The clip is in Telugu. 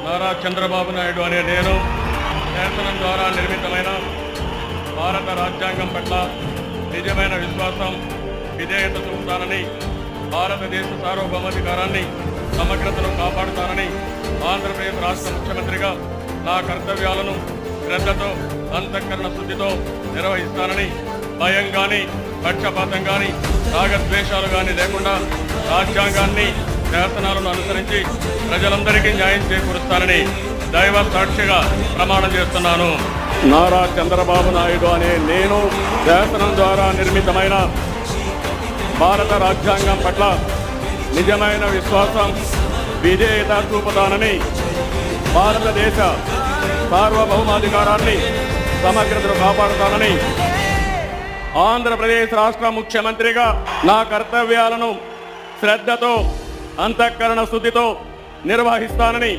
నారా చంద్రబాబు నాయుడు అనే నేను శాసనం ద్వారా నిర్మితమైన భారత రాజ్యాంగం పట్ల నిజమైన విశ్వాసం, విధేయత చూపుతానని, భారతదేశ సార్వభౌమాధికారాన్ని, సమగ్రతను కాపాడుతానని ఆంధ్రప్రదేశ్ రాష్ట్ర ముఖ్యమంత్రిగా నా కర్తవ్యాలను శ్రద్ధతో, అంతఃకరణ శుద్ధితో నిర్వహిస్తానని, భయం కానీ, పక్షపాతం కానీ, రాగద్వేషాలు కానీ లేకుండా రాజ్యాంగాన్ని, శాసనాలను అనుసరించి ప్రజలందరికీ న్యాయం చేకూరుస్తానని దైవ సాక్షిగా ప్రమాణం చేస్తున్నాను. నారా చంద్రబాబు నాయుడు అనే నేను శాసనం ద్వారా నిర్మితమైన భారత రాజ్యాంగం పట్ల నిజమైన విశ్వాసం, విధేయత చూపుతానని, భారతదేశ సార్వభౌమాధికారాన్ని, సమగ్రతను కాపాడుతానని ఆంధ్రప్రదేశ్ రాష్ట్ర ముఖ్యమంత్రిగా నా కర్తవ్యాలను శ్రద్ధతో, అంతఃకరణ శుద్ధితో నిర్వహిస్తానని